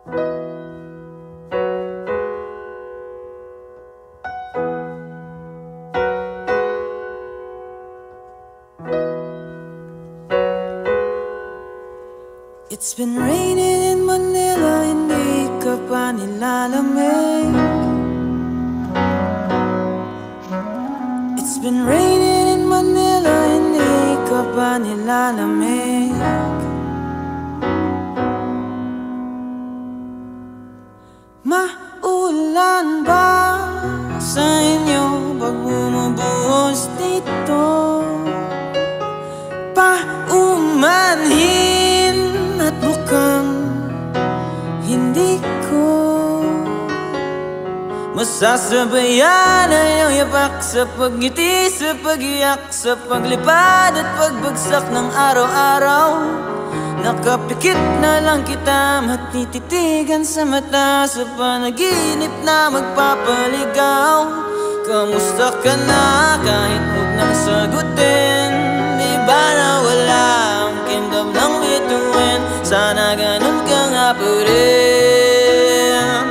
It's been raining in Manila, hindi ka pa nilalamig. It's been raining in Manila, hindi ka pa nilalamig. Maulan ba sa inyo pag bumubuhos dito? Paumanhin at mukhang hindi ko masasabayan ang iyong yapak sa pagngiti, sa pagiyak, sa paglipad at pagbagsak ng araw-araw. Nakapikit na lang kita, matititigan sa mata, sa panaginip na magpapaligaw. Kamusta ka na kahit huwag nang sagutin? Di ba na wala ang kingdom ng bituin? Sana ganun ka nga pa rin.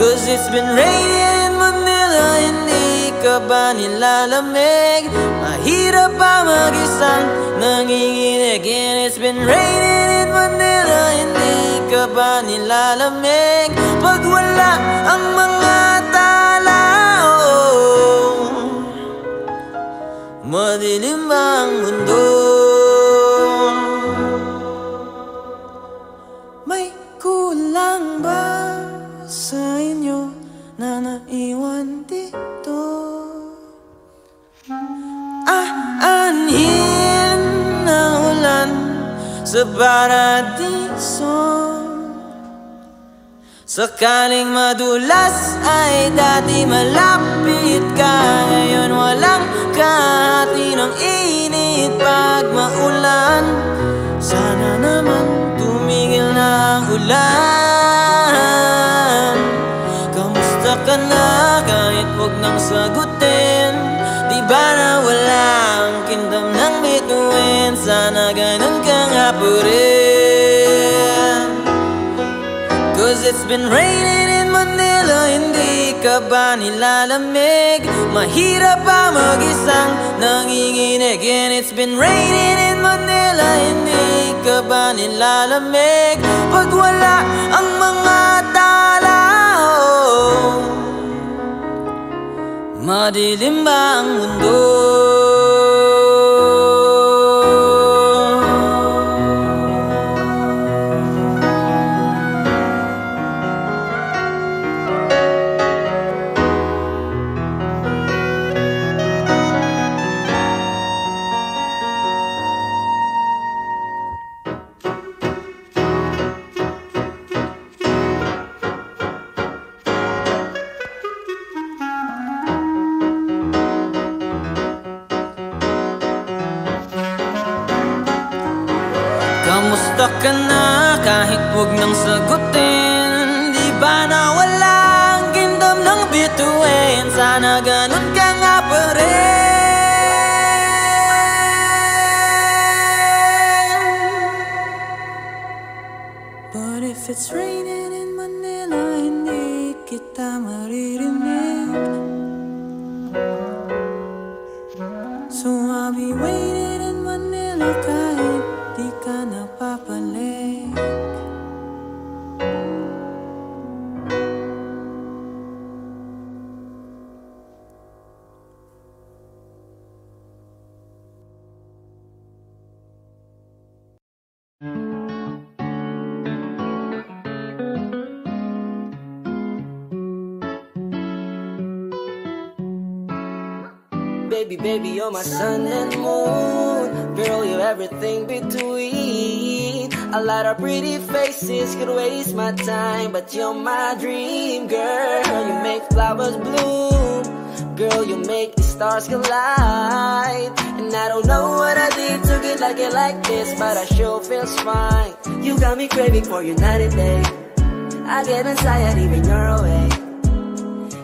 Cause it's been raining in Manila, hindi ka ba nilalamig? Mahirap pa mag-isang nanginginig. And it's been raining in Manila, hindi ka ba nilalamig? Pag wala ang mga tao, madilim ang mundo. May kulang ba sa inyo na naiwan dito? Aanhin na ulan sa paradiso. Sakaling madulas ay dati malapit ka, ngayon walang kahati ng init pag maulan. Sana naman tumigil na ang ulan. Kamusta ka na kahit huwag nang sagutin? Di ba na wala ang kingdom ng bituin? Sana ganun ka nga pa rin. Cause it's been raining in Manila, hindi ka ba nilalamig? Mahirap pa mag-isang nanginginig. And it's been raining in Manila, hindi ka ba nilalamig? Pag wala ang mga tao, madilim ba ang mundo? Kamusta ka na kahit huwag nang sagutin? Di ba na wala ang kingdom ng bituin? Sana ganun ka nga pa rin. But if it's raining in Manila, hindi kita maririnig. So I'll be waiting in Manila kahit di ka napapalik. Baby, baby, you're my sun and moon. Girl, you're everything between. A lot of pretty faces could waste my time, but you're my dream, girl. You make flowers bloom. Girl, you make the stars collide. And I don't know what I did to get like this, but I sure feels fine. You got me craving for you night and day. I get anxiety when you're away,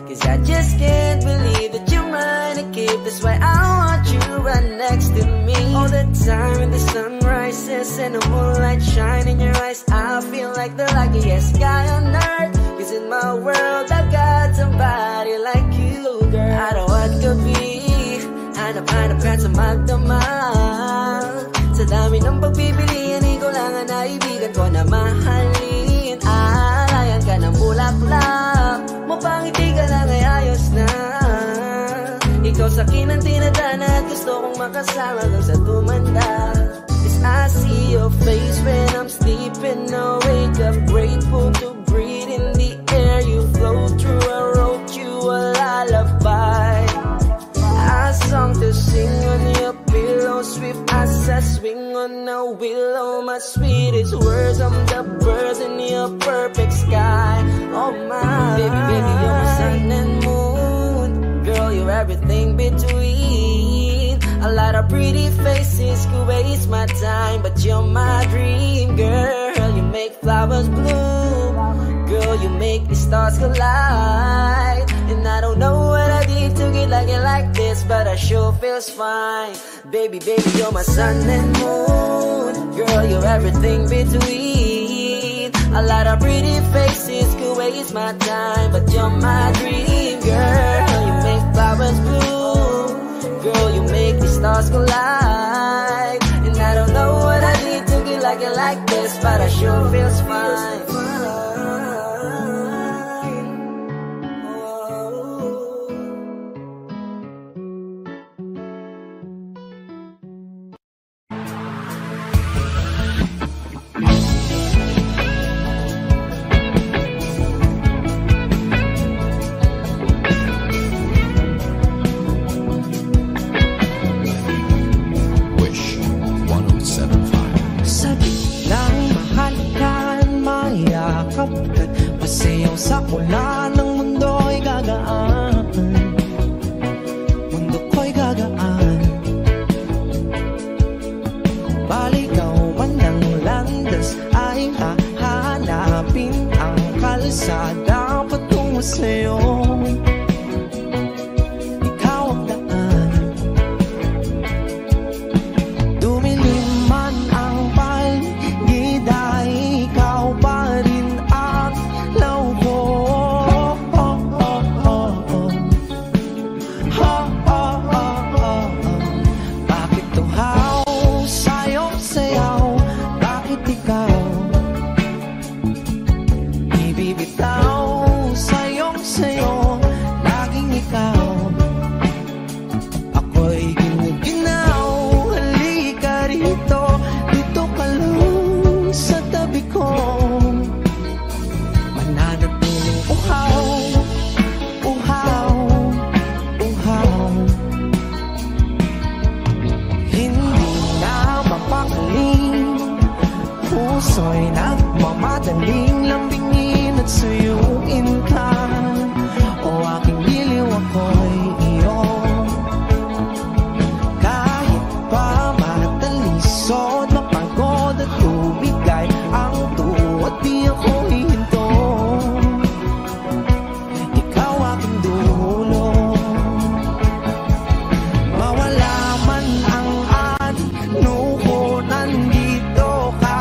cause I just can't believe that you're mine to keep. That's why I want you right next to me all the time. When the sun rises and the moonlight shine in your eyes, I feel like the light guy on earth. Cause in my world I got somebody like you, girl. Araw at gabi, hanap-hanap ka sa magdamag. Sa dami ng pagpipilian, ikaw lang ang naibigan ko na mahalin. Alayan ka ng bulaklak, mapangiti ka lang ay ayos na. Ikaw sa akin ang tinadana at gusto kong makasama kang sa tumanda. Cause I see your face when I'm sleeping awake. I'm grateful to breathe in the air you flow through. I wrote you a lullaby, a song to sing on your pillow, swift as I swing on a willow. My sweetest words, I'm the birds in your perfect sky. Oh my baby, baby, you're my sun and moon. Girl, you're everything between. A lot of pretty faces could waste my time, but you're my dream, girl. You make flowers bloom. Girl, you make the stars collide. And I don't know what I did to get like it like this, but I sure feels fine. Baby, baby, you're my sun and moon. Girl, you're everything between. A lot of pretty faces could waste my time, but you're my dream, girl. You make flowers bloom. Girl, you make the stars collide. And I don't know what I did to get like it like this, but I sure feels fine. Pasayaw sa pula ng mundo'y gagaan. Mundo ko'y gagaan. Baligaw man ng landas ay hahanapin ang kalsada patungo sa'yo. Ikaw ang daan. Dumilim man ang paligid ay ikaw pa rin. Puso'y nagmamadaling lambingin at suyuin ka. O aking giliw ako'y iyo. Kahit pa matalisod, mapagod at tumigay ang tuwa, di ako hihinto. Ikaw aking dulo. Mawala man ang ano ko, nandito ka.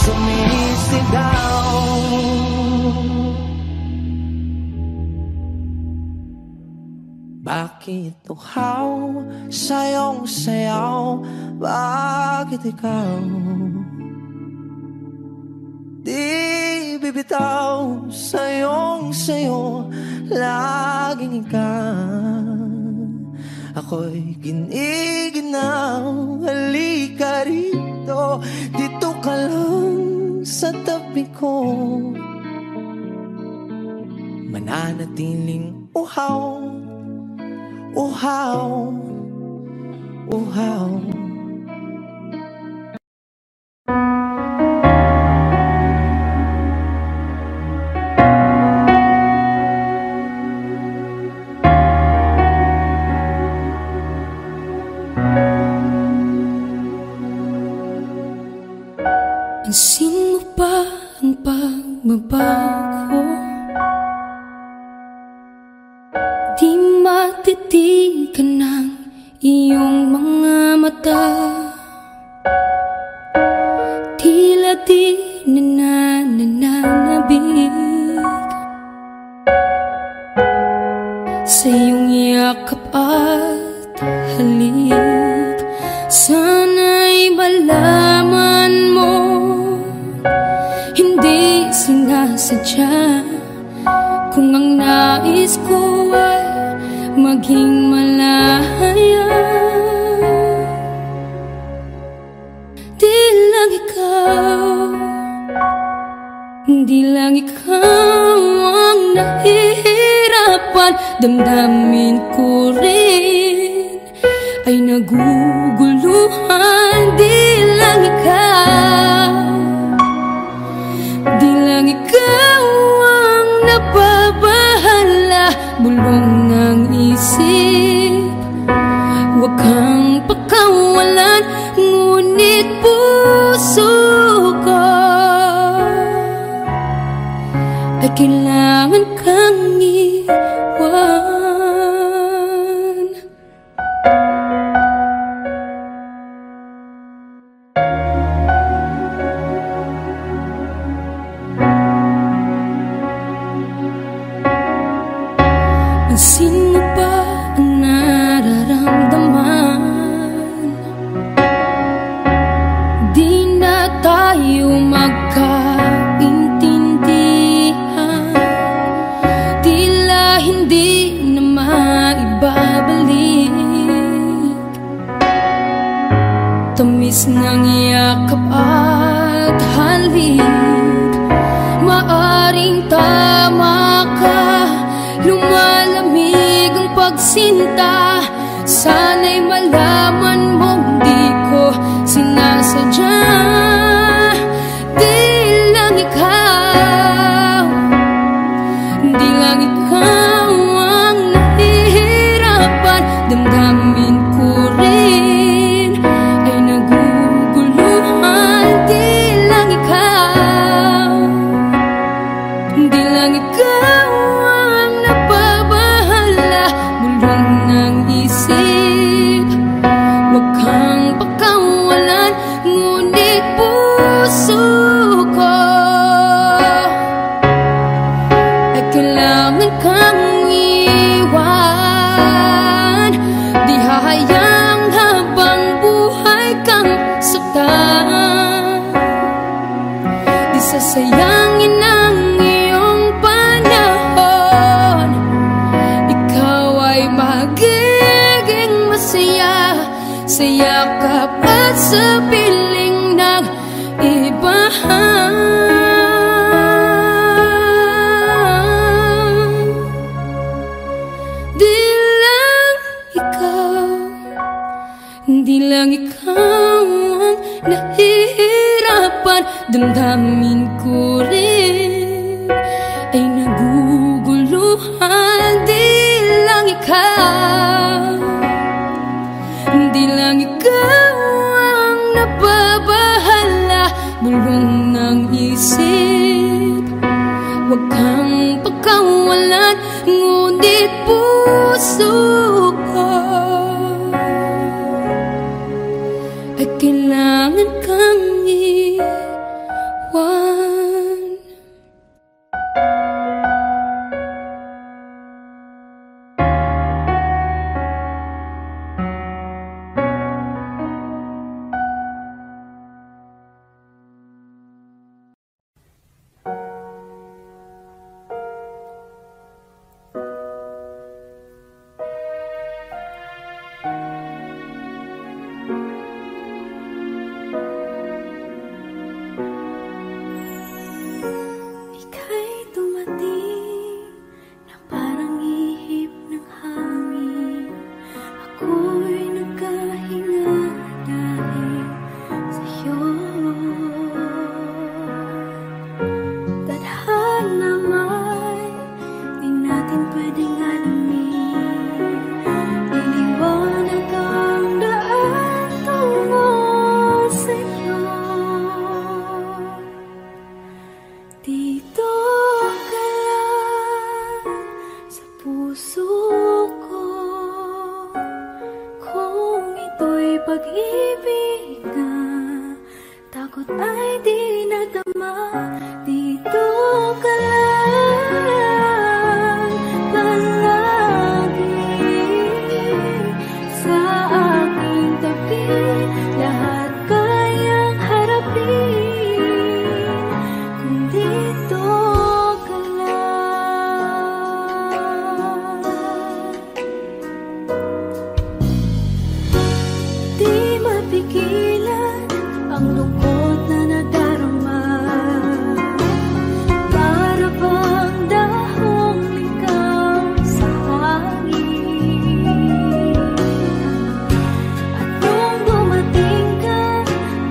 Sumisigaw. Bakit uhaw sayong sayaw? Bakit ikaw di bibitaw? Sayong sayo, laging ikaw. Ako'y giniginaw, halika rito, dito ka lang sa tabi ko. Mananatiling uhaw, uhaw, uhaw. Pansin mo ba ang pagbabago? Di matitigan ng iyong mga mata. Tila di nananabig sa iyong yakap at halik. Sana'y malaman mo, hindi sinasadya. Kung ang nais ko ay maging malaya, di lang ikaw, di lang ikaw ang nahihirapan. Damdamin ko rin ay naguguluhan. Di lang ikaw, di lang ikaw ang napabahala. Bulong ng isip, huwag kang pakawalan, ngunit puso ko ay kailangan kang iwan. Pansin mo ba ang nararamdaman? Di na tayo magkaintindihan. Tila hindi na maibabalik tamis ng yakap at halik. Maaring tama ka, lumalamig ang pagsinta. Sana'y malaman mong di ko sinasadya. Di lang ikaw, di lang ikaw ang nahihirapan. Damdamin ko rin ay naguguluhan. Di lang ikaw, di lang ikaw ang napabahala. Bulong ng isip, huwag kang pakawalan, ngunit puso ko ay kailangan kang iwan. Di hahayang habang buhay kang saktan. Di sasayangin ang iyong panahon. Ikaw ay magiging masaya sa yakap at sa piling ng iba. Di lang ikaw, di lang ikaw ang nahihirapan. Damdamin ko rin ay naguguluhan. Di lang ikaw, di lang ikaw ang napabahala. Bulong ng isip, huwag kang pakawalan, ngunit puso ko ay kailangan kang iwan. dito ka lang palagi sa aking tabi, lahat kayang harapin kung dito ka lang. Di mapigilan ang lungkot na nadarama, para bang dahong ligaw sa hangin. At nung dumating ka,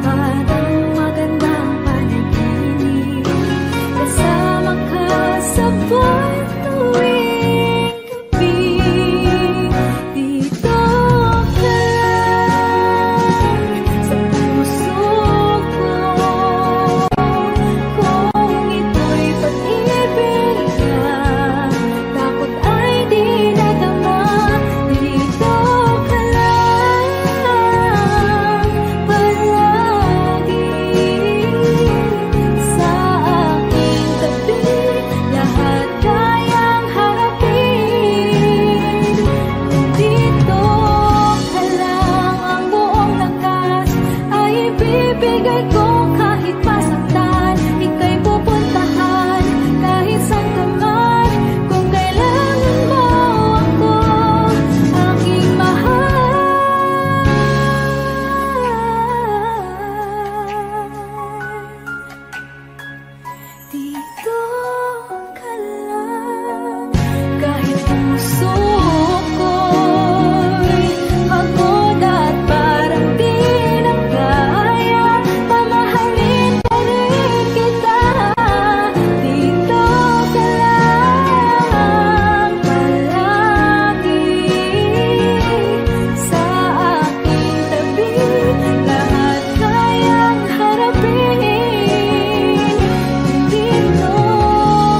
parang magandang panaginip, kasama ka sa buwan tuwing gabi. Dito ka lang sa puso ko, kung ito'y pag-ibig na takot ay di nadama. Dito ka lang palagi sa aking tabi, lahat kayang harapin kung dito ka lang. Ang buong lakas ay ibibigay ko kahit masaktan, ika'y pupuntahan kahit saan ka man. Kung kailangan mo ako, aking mahal, dito ka lang. Kahit puso ko'y pagod at parang di na kaya, pamahalin pa rin kita. Dito ka lang palagi sa aking tabi, lahat kayang harapin kung dito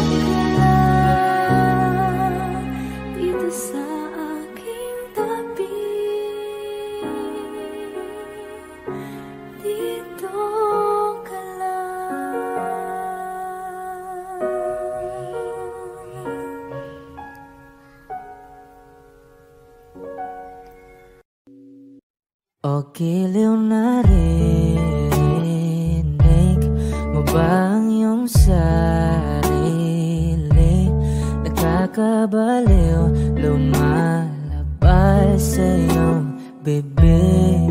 ka lang. Dito sa aking tabi, dito ka lang. O giliw na rinig mo ba ang iyong sarili? Nakakabaliw, lumalabas sa iyong bibig.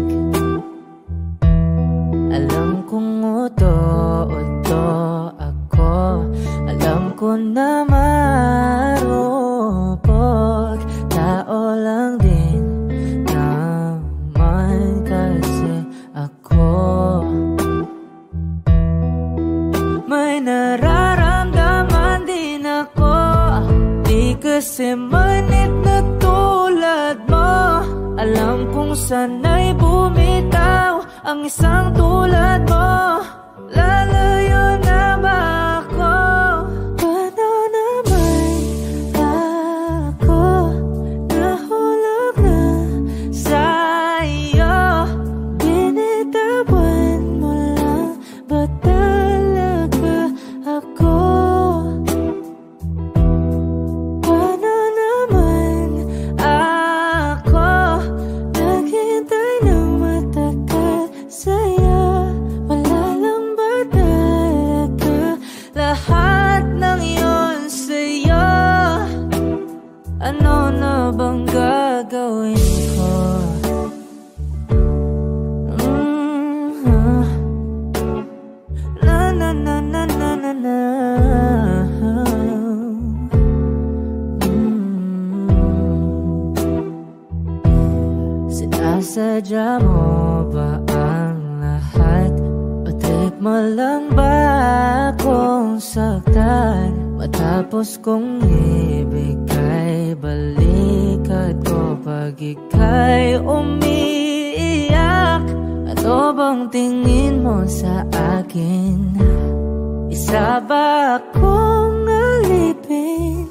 Alam kong uto-uto ako, alam ko na marupok, tao lang din naman kasi ako. May nararamdaman din ako, di kasi manit na tulad mo. Alam kong sana'y bumitaw ang isang tulad mo. Lalayo na ba ako? Paano naman ako nahulog na sa'yo? Binitawan mo lang ba talaga ako? Paano naman ako naghintay ng matagal sa'yo? Wala lang ba talaga lahat ng yun sa'yo? Ano na bang gagawin ko? Na na na na na na na. Sinasadya mo ba ang lahat? O trip mo lang ba akong saktan? Matapos kong ibigay balikat ko pag ika'y umiiyak. Ano bang tingin mo sa akin? Isa ba akong alipin?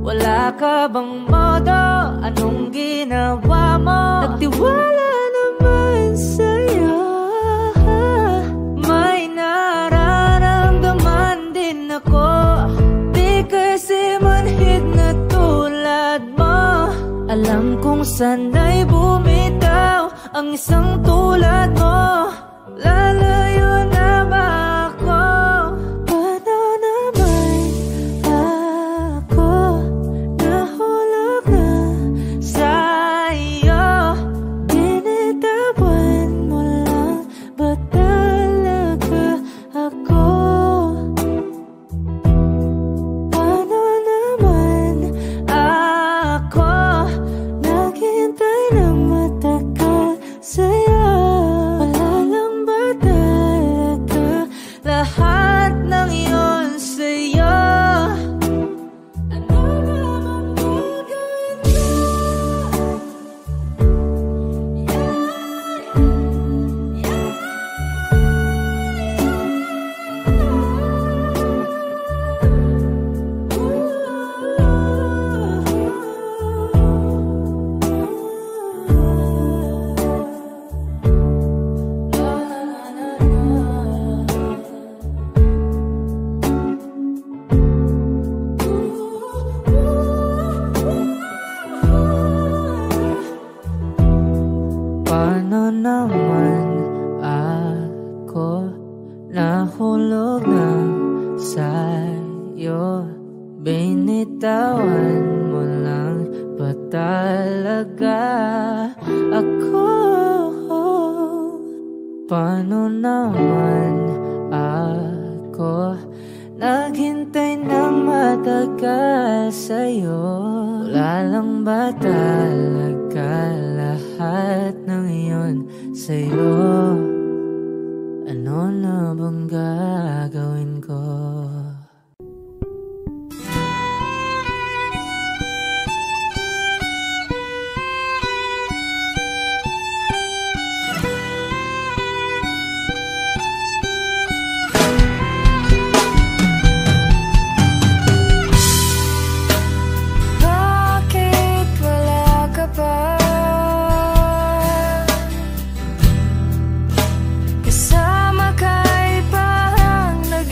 Wala ka bang modo? Anong ginawa mo? Nagtiwala naman sa'yo. May nararamdaman sana'y bumitaw ang isang tulad mo. Lalayo na ba ako? Paano naman ako nahulog na sa'yo? Binitawan mo lang ba talaga ako? Paano naman ako naghintay ng matagal sa'yo? Wala lang ba talaga lahat ng iyon sa'yo? Ano naman gagawin ko? Paano naman ako nahulog na sa'yo? Binitawan mo lang ba talaga ako? Paano naman ako naghintay ng matagal sa'yo? Wala lang ba talaga lahat ng iyon sa'yo? Ano na bang gagawin ko? Bakit wala ka pa? Kasama ka'y parang nag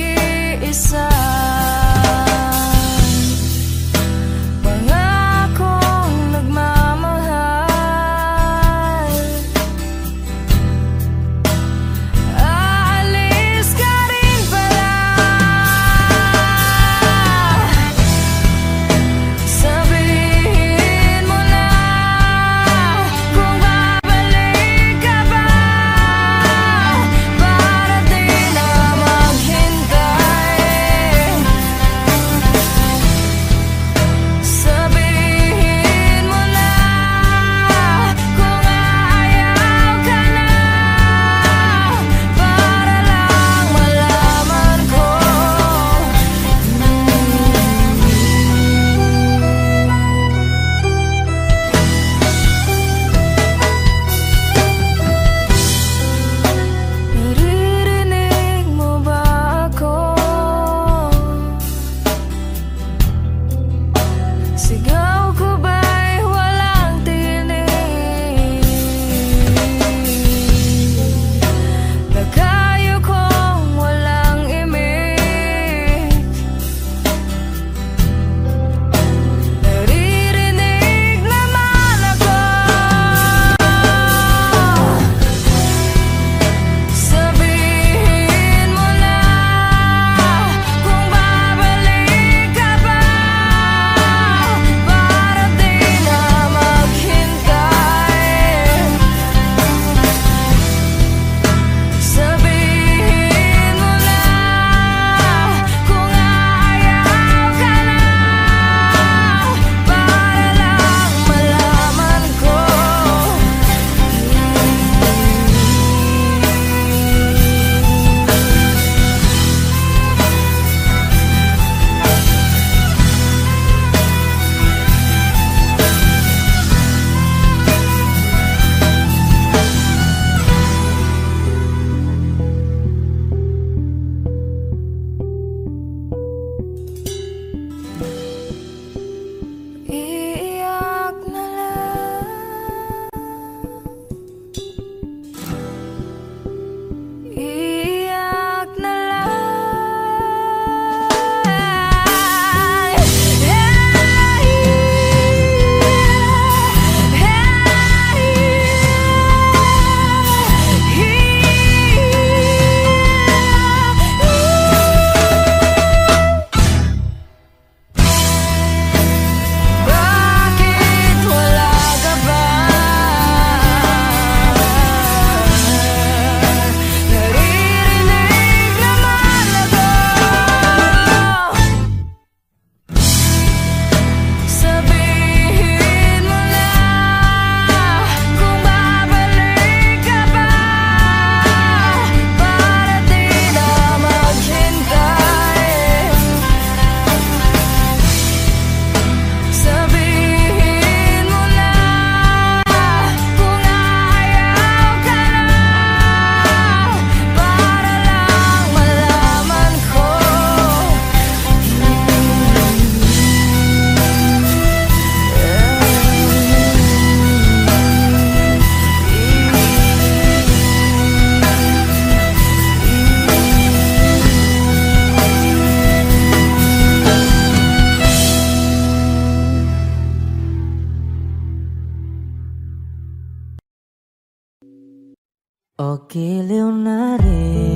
giliw narinig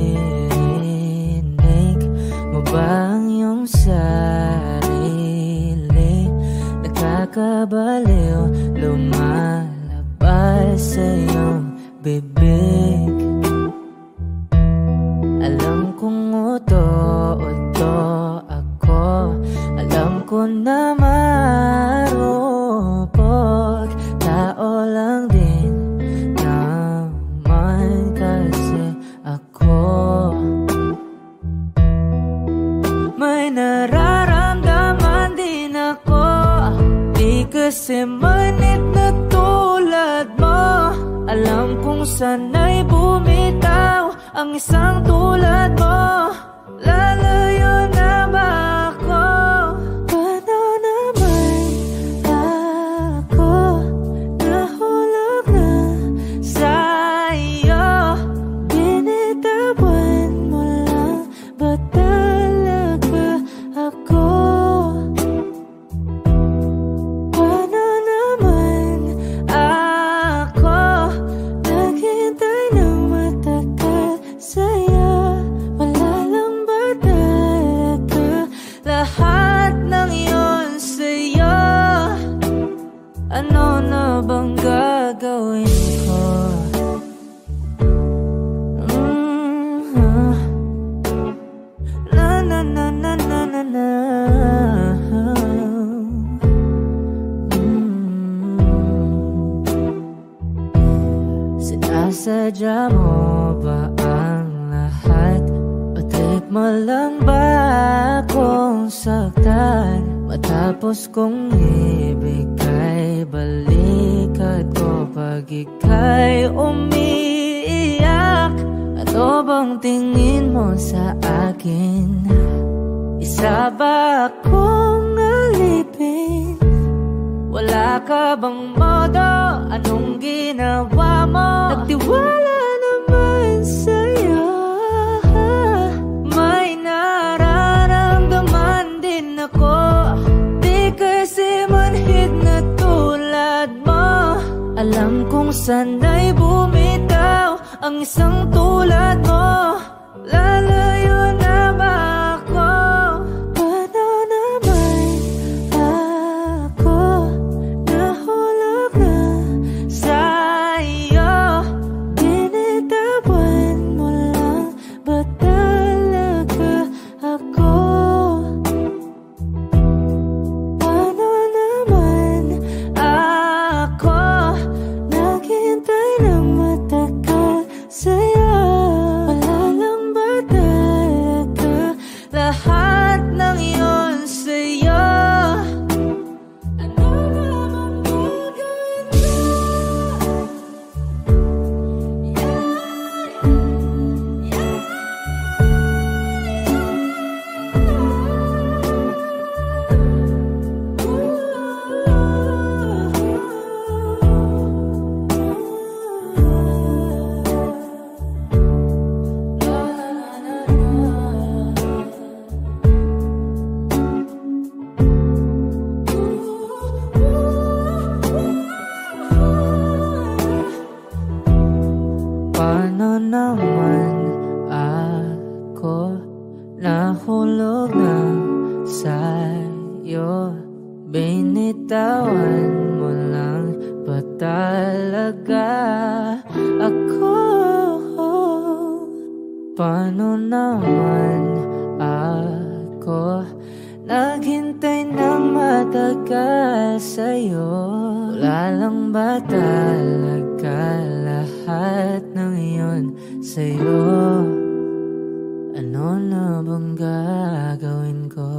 mo ba ang iyong sarili? Nakakabaliw, lumalabas sa iyong bibig. Alam kong uto-uto ako, alam ko na marupok, tao lang din naman kasi ako. May nararamdaman din ako, di kasi manit na tulad mo. Alam kong sana'y bumitaw ang isang tulad mo. Lalayo na ba ako? Paano naman ako nahulog na sa'yo? Binitawan mo lang ba talaga ako? Paano naman ako naghintay ng matagal sa'yo? Wala lang ba talaga lahat ng iyon sa'yo? Ano na bang gagawin ko? Na na na na na na na. Sinasadya mo ba ang lahat? O trip mo lang ba akong saktan? Matapos kong ibigay balikat ko pag ika'y umiiyak. Ano bang tingin mo sa akin? Isa ba akong alipin? Wala ka bang modo? Anong ginawa mo? Nagtiwala naman sa'yo. May nararamdaman din ako, di kasi manhid na tulad mo. Alam kong sana'y bumitaw ang isang tulad mo. Lalayo na ba ako? Paano naman ako nahulog na sa'yo? Binitawan mo lang ba talaga ako? Paano naman ako naghintay ng matagal sa'yo? Wala lang ba talaga lahat ng iyon sa'yo? Ano naman gagawin ko? Paano naman ako nahulog na sa'yo? Binitawan mo lang ba talaga ako? Paano naman ako naghintay ng matagal sa'yo? Wala lang ba talaga lahat ng iyon sa'yo? Ano na bang gagawin ko?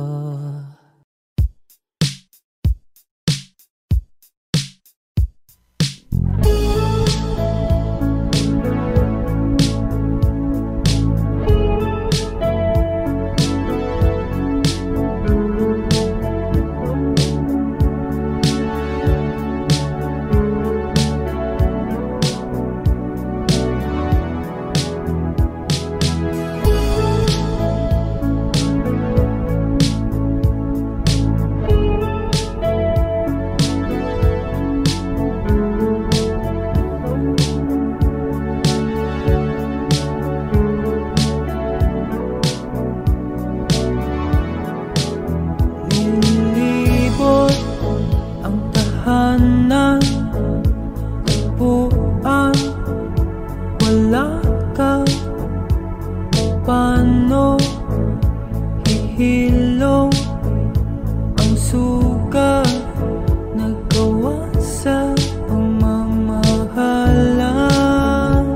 hilong ang suka nagawa sa pagmamahalan.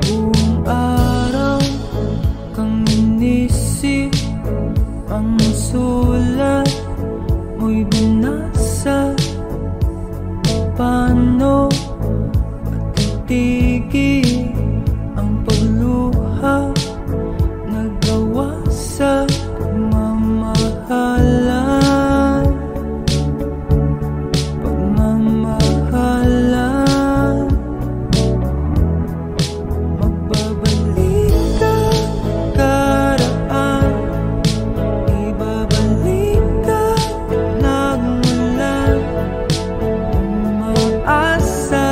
Buong araw kang inisip, ang sulat mo'y binasa. Paano titigil ang pagluha nagawa sa pagmamahalan? Pagmamahalan. Magbabalik ka karaan, ibabalik ka nagmula. Umaasa,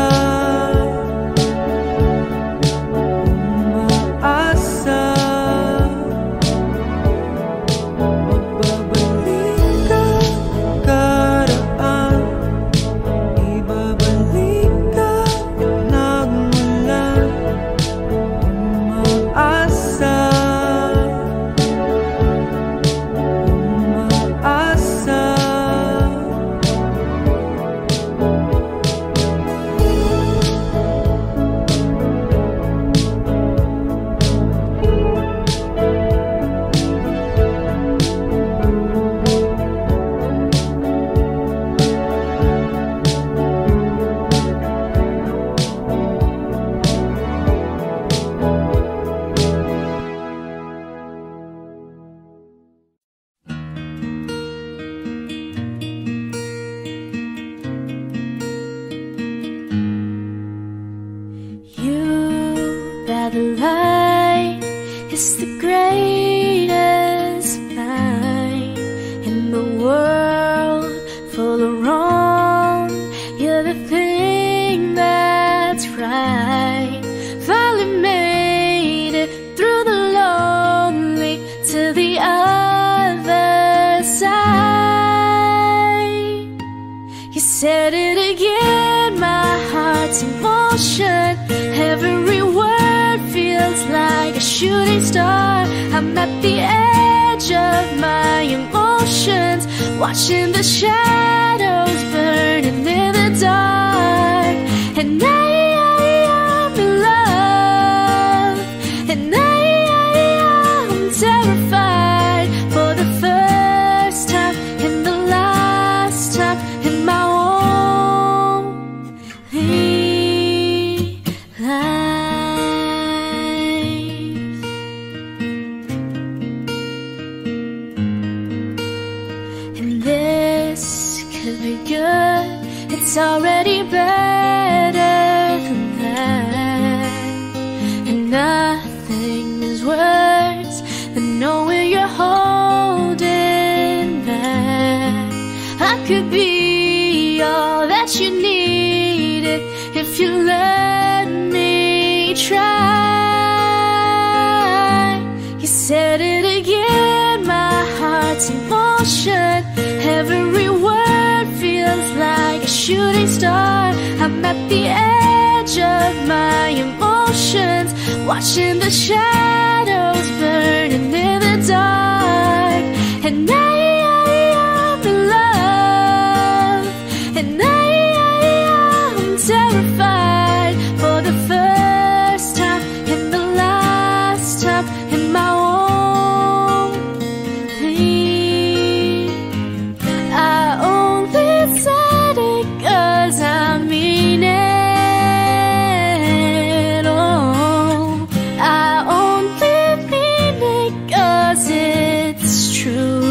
umaasa. Magbabalik ka karaan, ibabalik ka nagmula. Umaasa, umaasa. You by the light is the greatest find in the world full of wrong. You're the thing that's right. Finally made it through the lonely to the other side. You said it again, my heart's in motion. Every word feels like a shooting star. I'm at the edge of my emotions, watching the shadows burning in the dark. And I'm in love, and I'm terrified for the first time and the last time in my it's already better than that. And nothing is worse than knowing you're holding back. I could be all that you needed if you let me try. You said it again, my heart's in motion. Every word feels like a shooting star. I'm at the edge of my emotions, watching the shadows burning in the dark. And I'm in love, and I'm terrified for the first time and the last time in my own thing. I only said it 'cause I mean it. Oh, I only mean it 'cause it's true.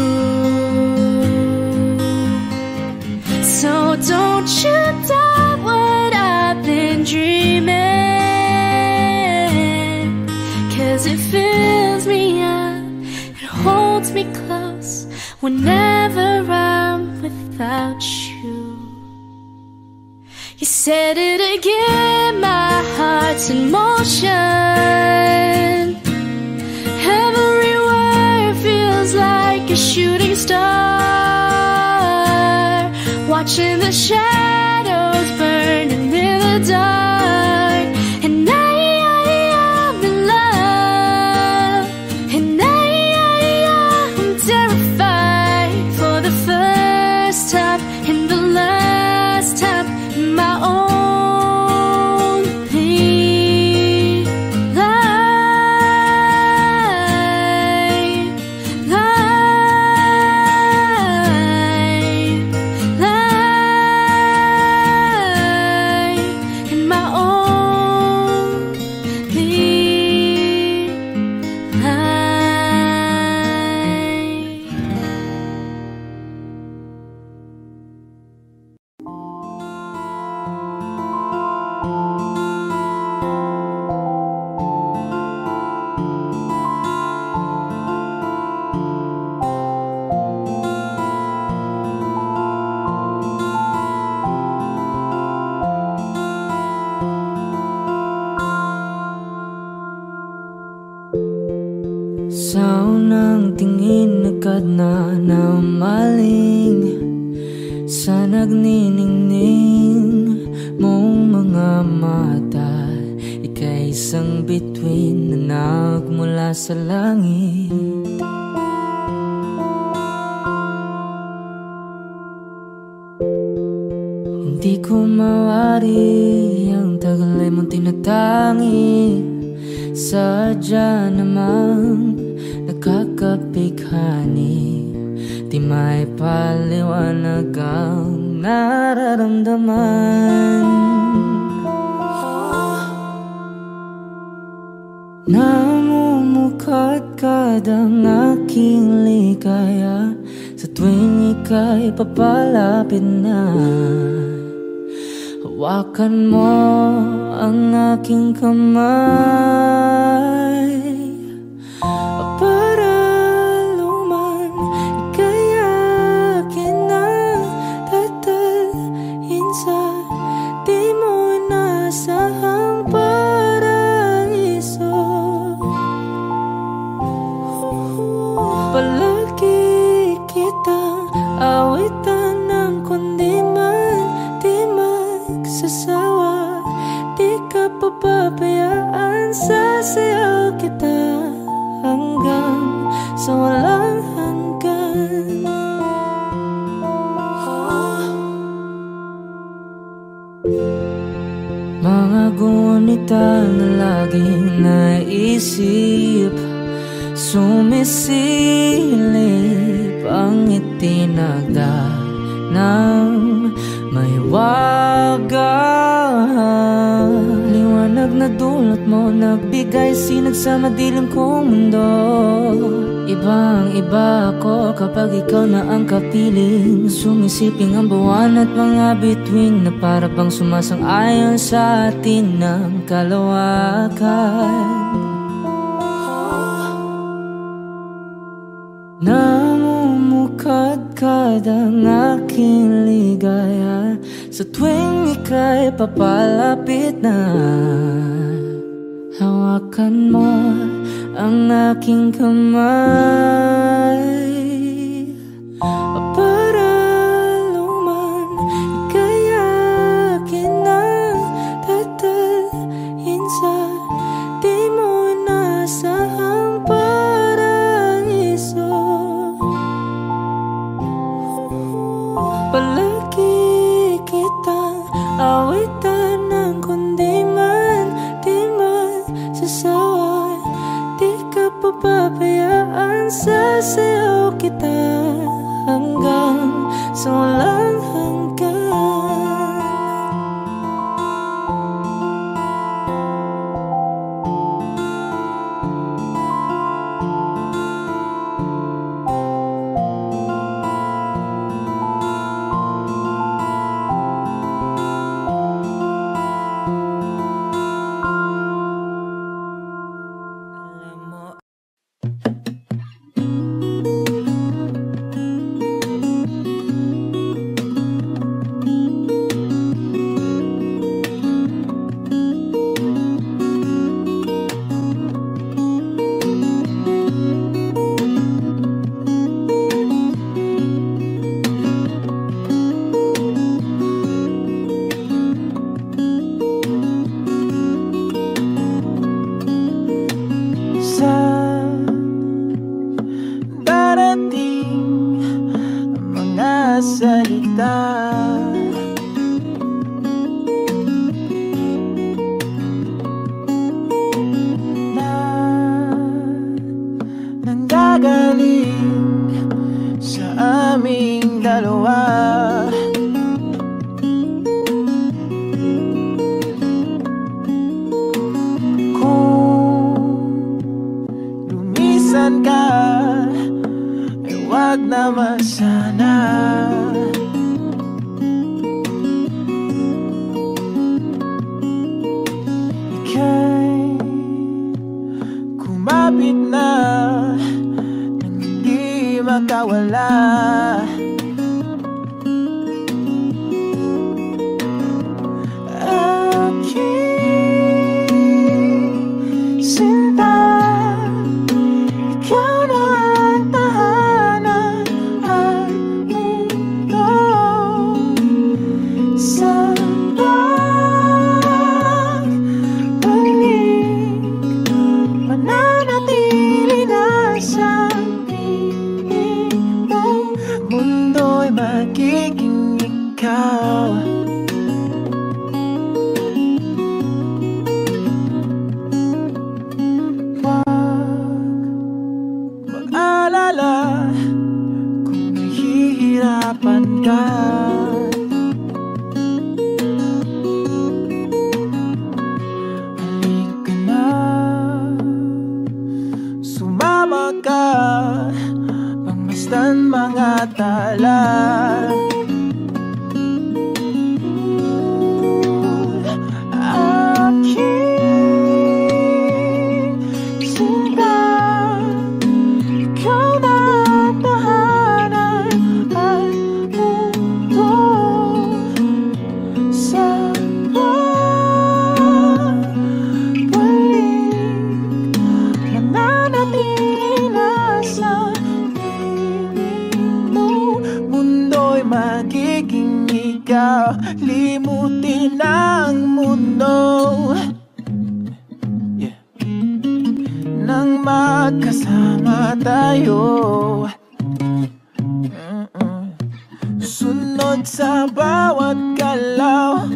So don't you doubt what I've been dreaming, 'cause it fills me up, it holds me close whenever I'm without you. You said it again, my heart's in motion. Every word feels like a shooting star, watching the shadows burning in the dark. Sa unang tingin agad na naumaling sa nagniningning mong mga mata. Ika'y isang bituin na nagmula sa langit. Hindi ko mawari ang tagal ay mong tinatangi. Sadya namang nakakapighani. Di may paliwanag ang nararamdaman. Namumukadkad ang aking ligaya sa tuwing ika'y papalapit na. Hawakan mo ang aking kamay para luman ika'y akin na tatalhin sa di mo inasahang paraiso. Palagi kitang awitan ng kundi man di magsasawa. Di ka papabayaan, sasayaw kita hanggang sa walang hanggan. Mga gunita na laging naisip, sumisilip ang itinagda ng may wagang liwanag na dulot mo, nagbigay sinag sa madilim kong mundo. Ibang iba ako kapag ikaw na ang kapiling. Sumisiping ang buwan at mga bituin na para bang sumasang-ayon sa atin ng kalawakan. Namumukadkad ang aking ligaya sa tuwing ika'y papalapit na. Hawakan mo ang aking kamay para luman ika'y akin na tatalhin sa di mo inasahang paraiso. Palagi kitang awitan ng kundi man di magsasawa. Di ka papabayaan, sasayaw kita hanggang sa walang hanggan. Sinta, ikaw magkasama tayo. Sunod sa bawat galaw,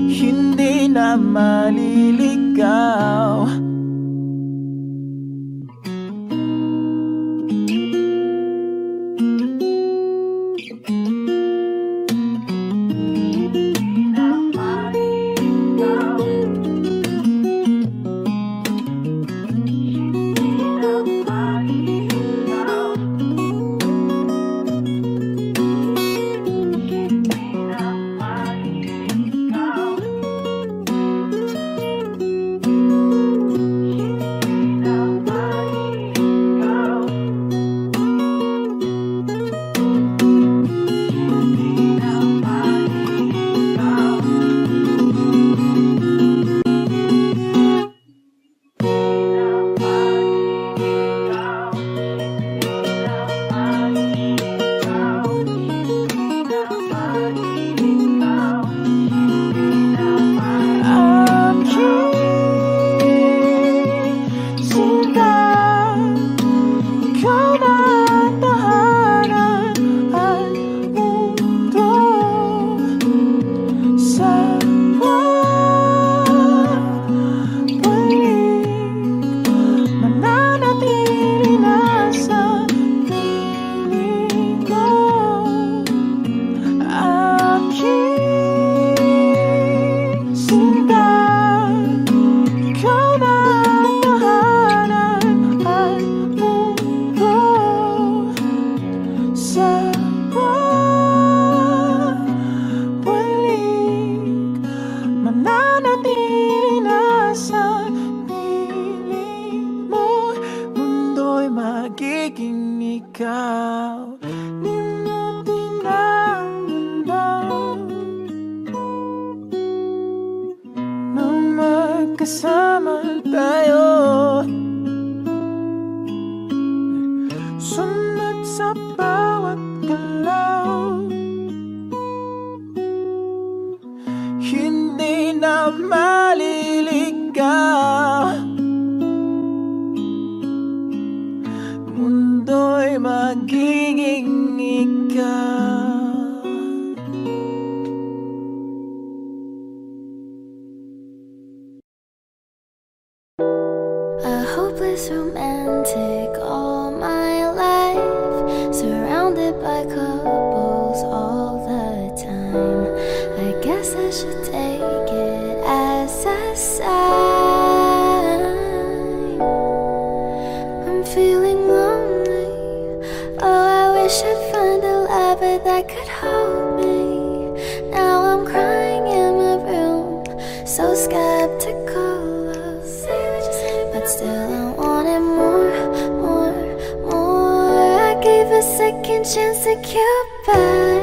hindi na maliligaw. Magkasama tayo, sunod sa bawat galaw, hindi na maliligaw. Mundo'y magiging ikaw. Romantic all my life, surrounded by couples all the time. I guess I should take it as a sign. I'm feeling lonely. Oh, I wish I'd find a lover that could hold me. Now I'm crying in my room, so skeptical. But still I wanted more. I gave a second chance to Cupid,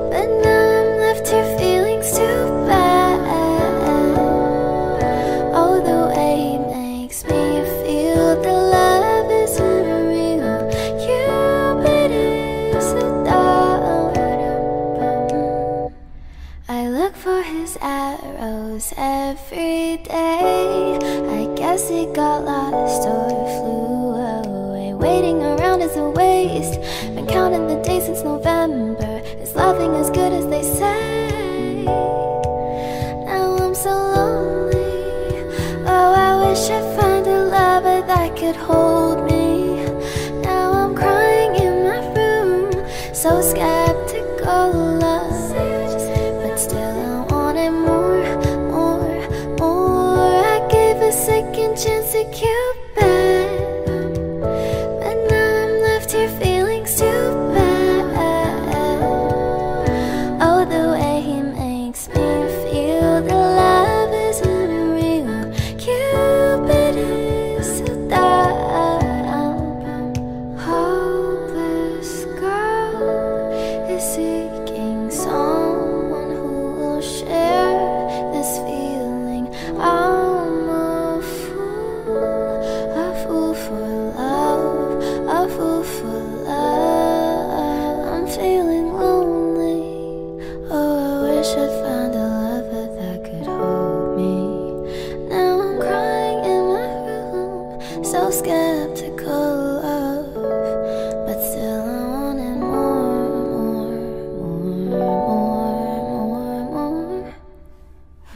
but now I'm left here feeling too bad. Oh, the way he makes me feel the love is unreal. Cupid is so dumb. I look for his arrows every day. I guess he got lost or flew away. Waiting around is a waste. Been counting the days since November. Is loving as good as they say? Now I'm so lonely. Oh, I wish I'd find a lover that could hold me. Now I'm crying in my room, so skeptical. But still I wanted more. I gave a second chance to Cupid, but now I'm left here feeling too bad. Oh, the way he makes me feel the love is unreal. Cupid is so dumb.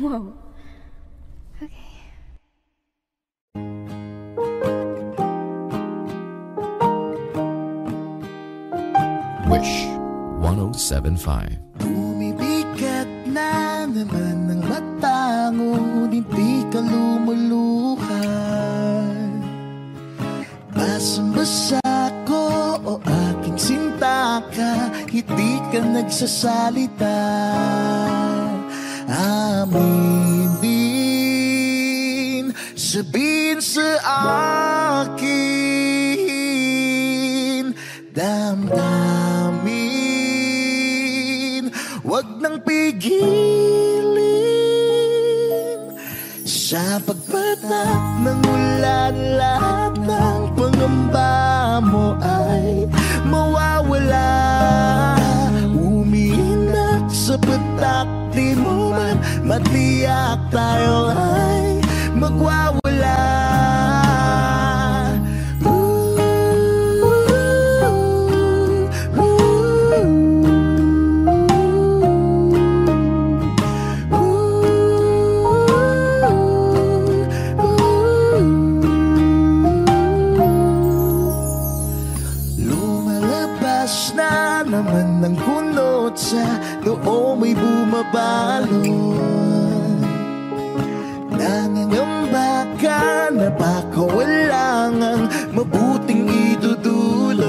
Whoa. Okay. Wish 107.5. Bumibigat na naman ang mata, ngunit di ka lumuluhan. Basang-basa ko o aking sinta ka, hindi ka nagsasalita. Amin din, sabihin sa akin, damdamin, wag nang pigilin. Sa pagpatak ng ulan, lahat ng pangamba mo ay mawawala. Umiinak sa patak, di mo man matiyak, tayo ay magwawala. Naman ng kunot sa noo mo'y bumabalon. Nangangamba ka na baka walang ang mabuting idudulot.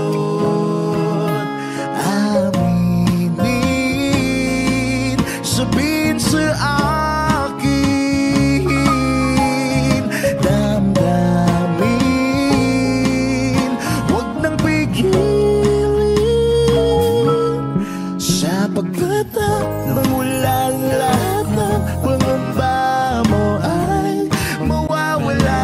Aminin, sabihin sa akin, damdamin, wag nang pigilin. Pagkatak ng ulan, lahat ng pangamba mo ay mawawala.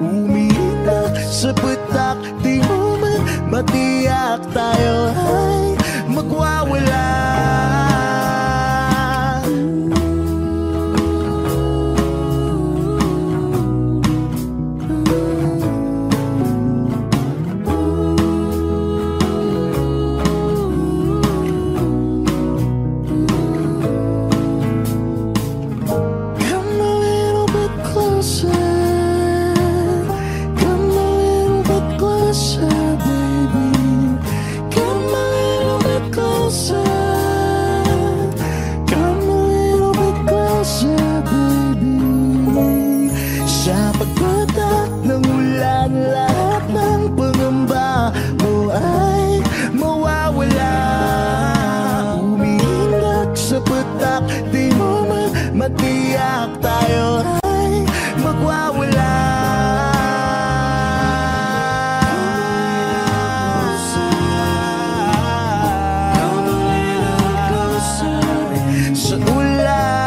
Umiinak sa patak, di mo man matiyak, tayo ay magwawala. Matiyak, tayo ay magwawala. Sa ulan,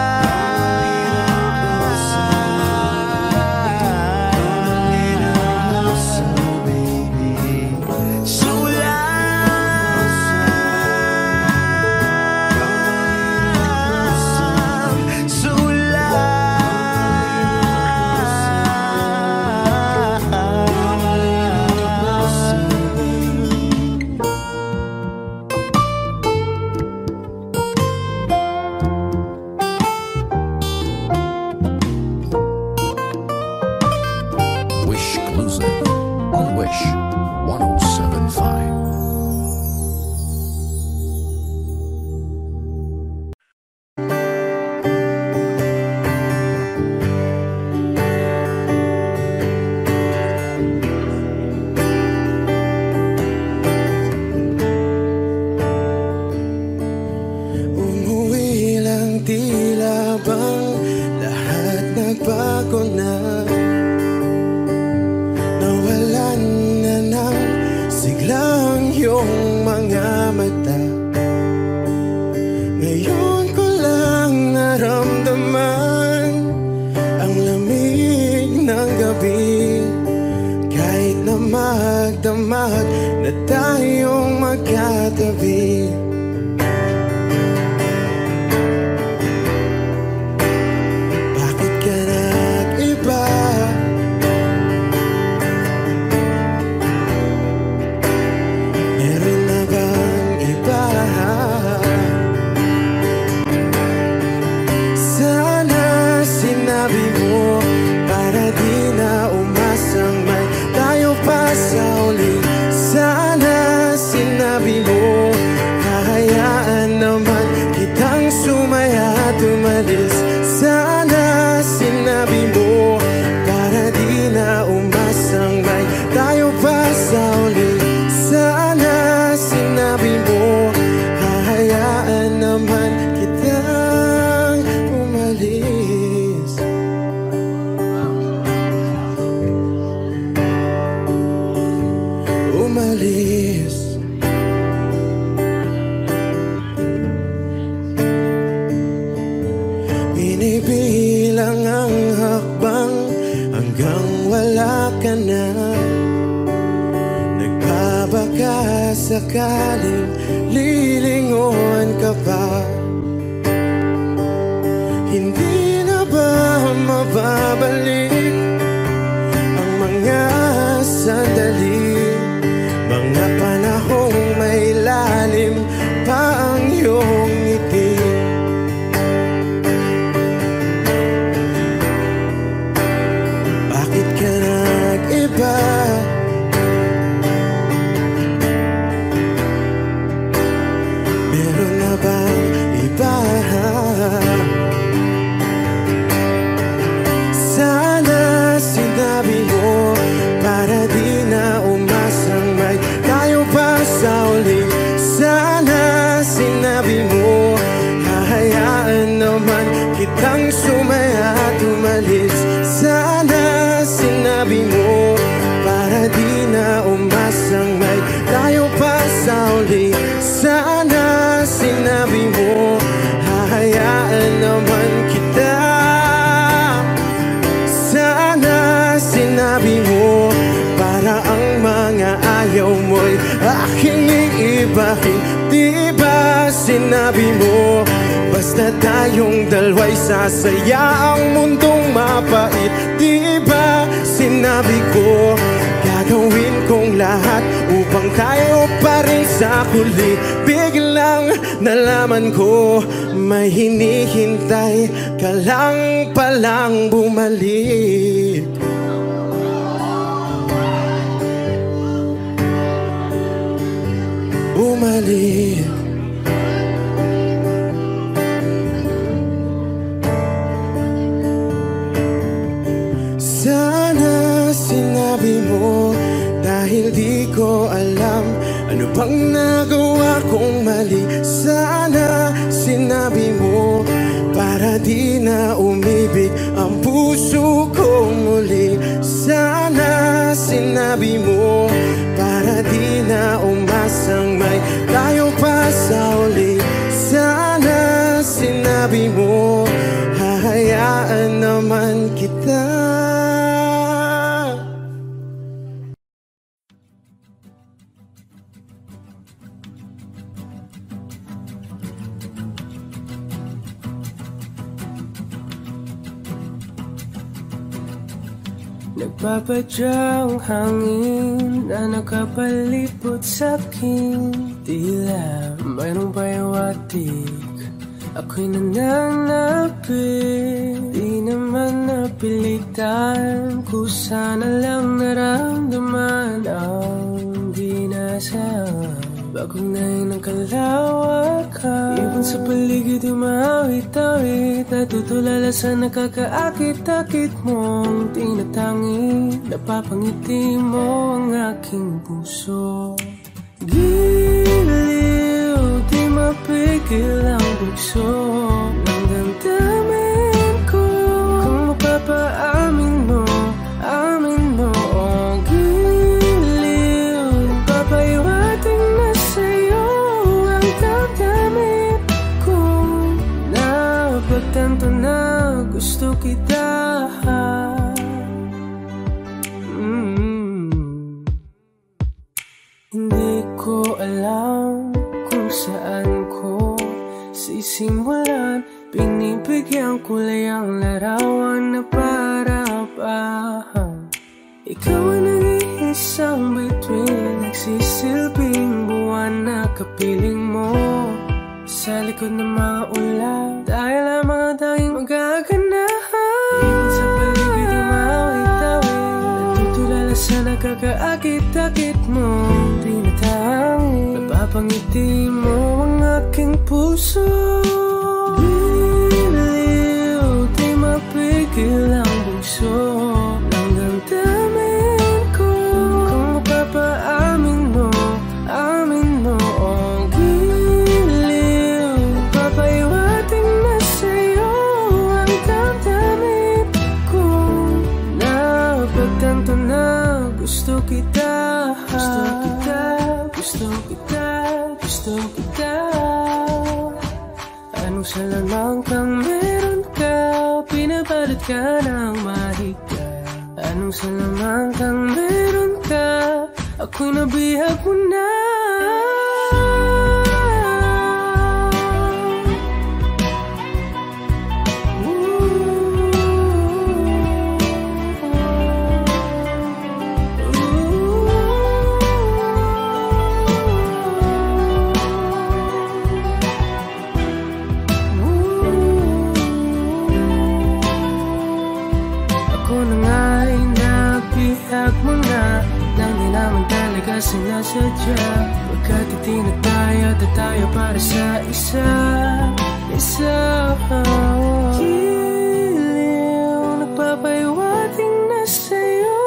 sakaling lilingon ka pa, hindi na ba mababalik ang mga sandali, mga panahong may lalim pa ang iyong ngiti? Bakit ka nag-iba? Meron na bang iba? Sana sinabi mo para di na umasang may tayo pa sa uli. Sana sinabi mo hahayaan naman kitang sumaya at umalis. Sana sinabi mo para di na umasang may tayo pa sa uli. Sana sinabi mo hahayaan naman kita. Sana sinabi mo para ang mga ayaw mo'y aking iibahin. Di ba sinabi mo basta tayong dalawa'y sasaya ang mundong mapait? Di ba sinabi ko gagawin kong lahat upang tayo pa rin sa huli? Biglang nalaman ko may hinihintay ka lang palang bumalik. Bumalik. Sana sinabi mo dahil di ko alam ano bang nagawa kong mali. Sana sinabi mo para di na umibig ang puso ko muli. Sana sinabi mo para di na umasang may tayo pa sa uli. Sana sinabi mo hahayaan naman kita. Nagpapadyang hangin na nakapalipot sa'kin, tila mayroong payawatik, ako'y nananapit. Di naman napilitan, kusana lang naramdaman ang di nasa bagong nain ng kalawakan. Ibon sa paligid umawit-awit, natutulala sa nakakaakit-akit mong tinatangi. Napapangiti mo ang aking puso. Giliw, di mapigil ang bugso ng damdamin ko. Kung mapapaamin mo, amin mo. Oh, giliw, papayawating na sa'yo ang damdamin ko. Napagtanto na gusto kita. Hindi ko alam kung saan ko sisimulan. Binibigyan kulay ang larawan na parapahan. Ikaw ang nag-iisang bituin, nagsisilbing buwan na kapiling mo. Sa likod ng mga ulan, dahil ang mga tanging magaganahan. Ibon sa paligid umawit-awit, natutulala sa nakakaakit-akit mo. Tinatangi, napapangiti mo ang aking puso. Giliw, di mapigil ang bugso ng damdamin ko. Kung mapapaamin mo, amin mo. Oh, giliw, papayawating na sa'yo ang damdamin ko. Napagtanto na gusto kita. Gusto kita, gusto kita, gusto kita. Anong salamang kang meron ka, pinabalot ka ng mahika. Anong salamang kang meron ka, ako'y nabihag mo na. sinasadya, pagkat itinataya at tayo para sa isa't isa. Giliw, nagpapahiwating na sa'yo.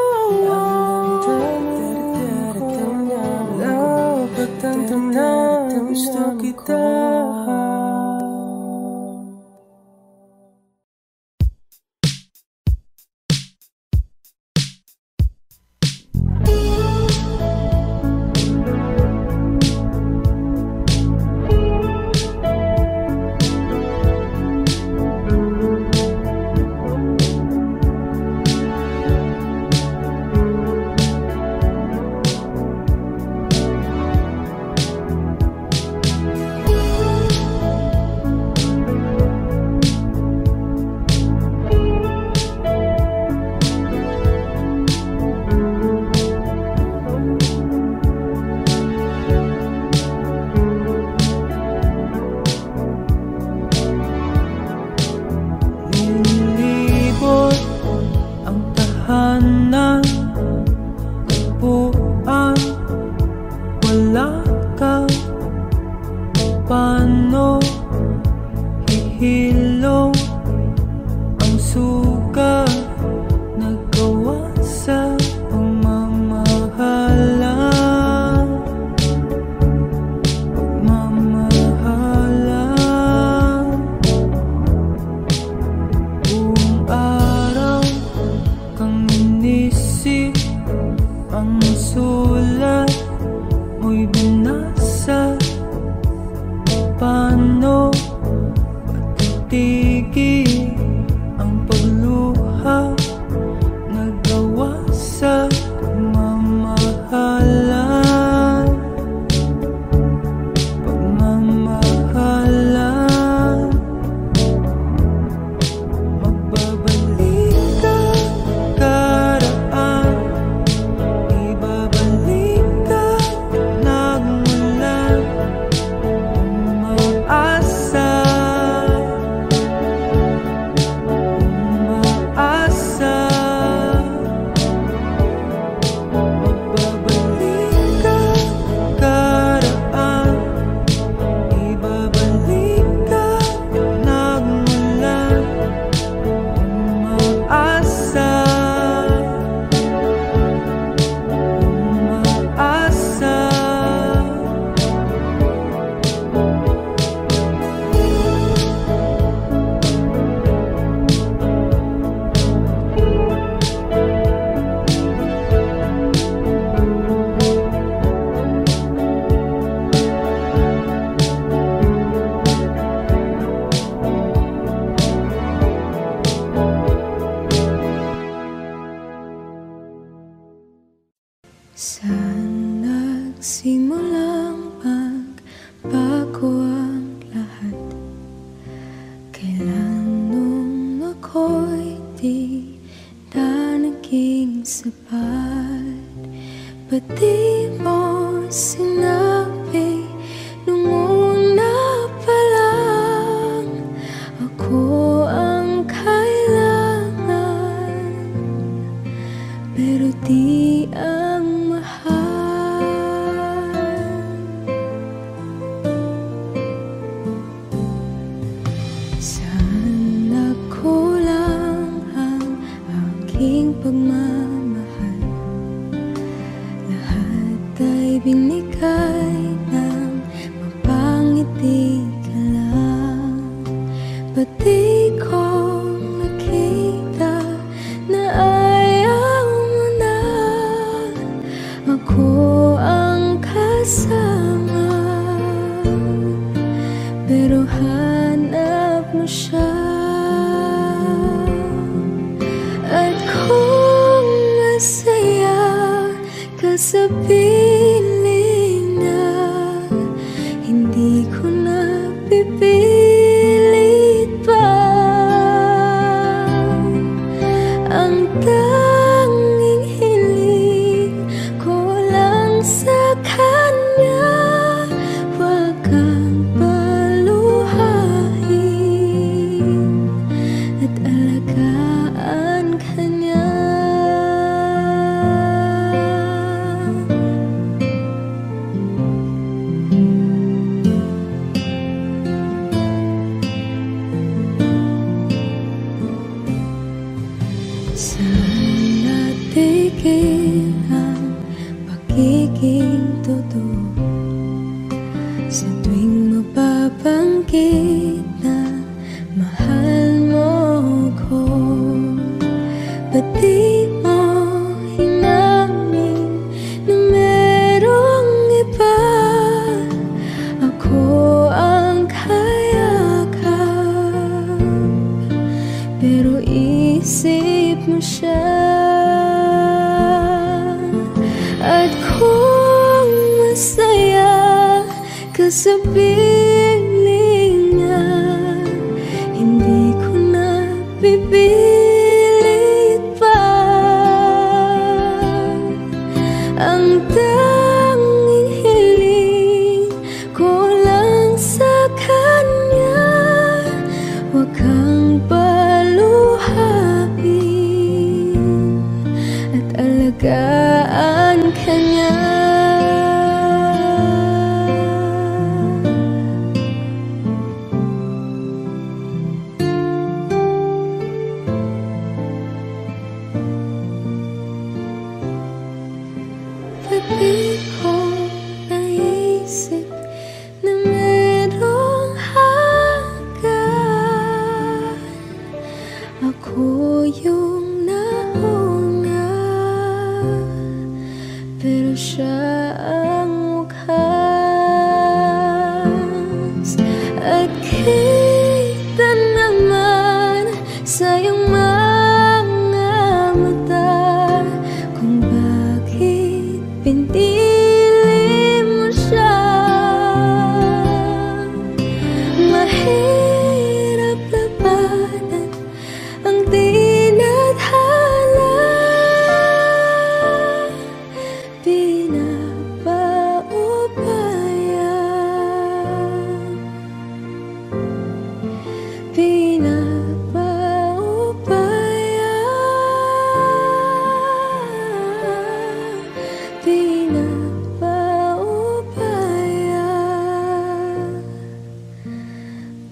Napagtanto na gusto kita. Saan nagsimulang magbago ang lahat? Kailan nung ako'y di na naging sapat? Ba't di mo sinabi nung una pa lang ako ang kailangan, pero di ang pagmamahal? Lahat ay binigay ng mapangiti ka lang. Ba't di ko nakita na ayaw mo na ako ang kasama, pero hanap mo siya. At kung masaya ka sa piling na, hindi ko na pipilit pa. Ang tanging hiling ko lang sa kanya, wag kang paluhain at alagaan ka niya. pero isip mo siya. At kung masaya ka sa piling niya, hindi ko na pipilit pa. Ang tanging hiling ko lang sa kanya, huwag kang paluhain at alagaan ka niya. Pati ko naisip na merong hanggan, ako yung nauna, pero siya ang wakas. At kita naman sa iyong mga mata kung bakit pinili mo siya. Mahirap labanan ang tinadhana,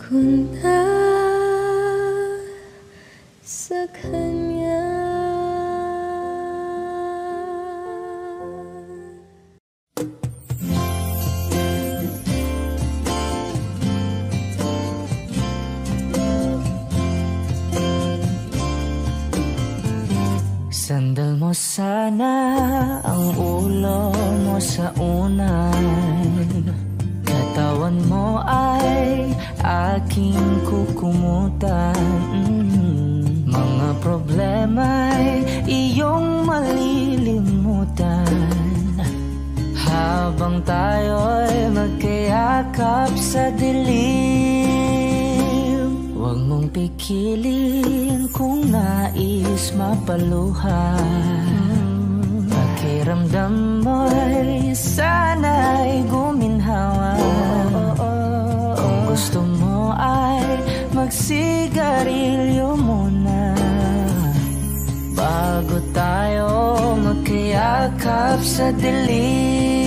kung na sa kanya. Sandal mo sana ang ulo mo sa unan, katawan mo ay aking kukumutan. Mga problema'y iyong malilimutan habang tayo'y magkayakap sa dilim. Huwag mong pikilin kung nais mapaluhan. Pakiramdam mo'y sana'y guminhawa. Kung gusto mo ay magsigarilyo muna bago tayo magkayakap sa dilim.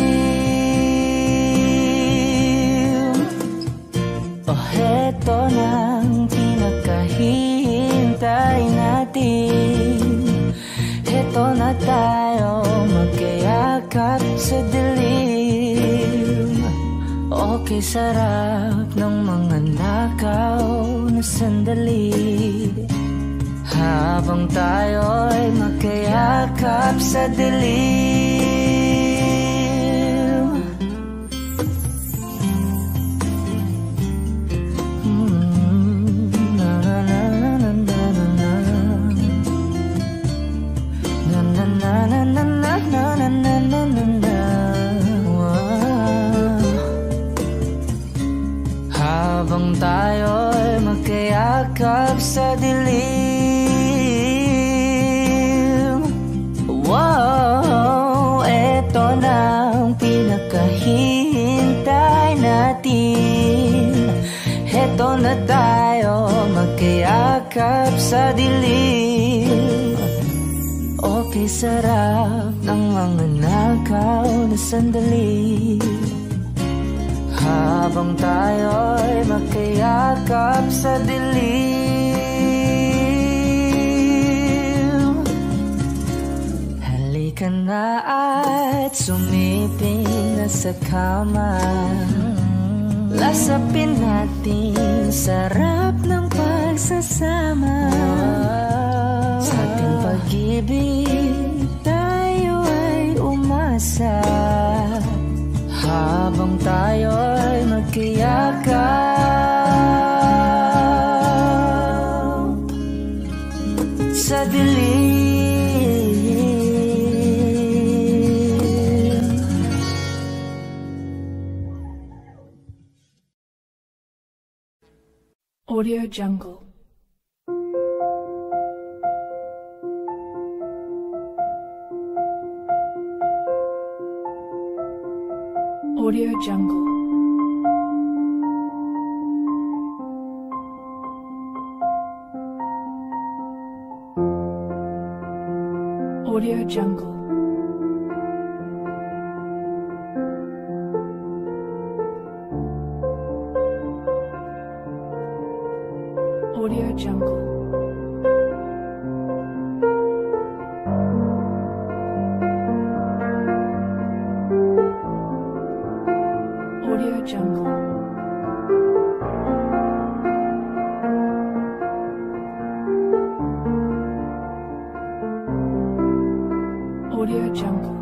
O heto nang pinakahihintay natin, heto na tayo magkayakap sa dilim. Okay, sarap ng mga nakaw na sandali habang tayo'y magkayakap sa dilim. Na na na na na na na na na na na na na na. Habang tayo'y magkayakap sa dilim. Wow, eto na ang pinakahihintay natin. Eto na tayo magkayakap sa dilim. Okay, sarap ng mga nakaw na sandali habang tayo'y magkayakap sa dilim. Halika na at sumiping na sa kama, lasapin natin sarap ng pagsasama. Sa ating pag-ibig tayo ay umasa habang tayo'y magkayakap sa dilim. Audio Jungle. Audio Jungle. Audio Jungle. Audio Jungle. Audio Jungle. Audio Jungle.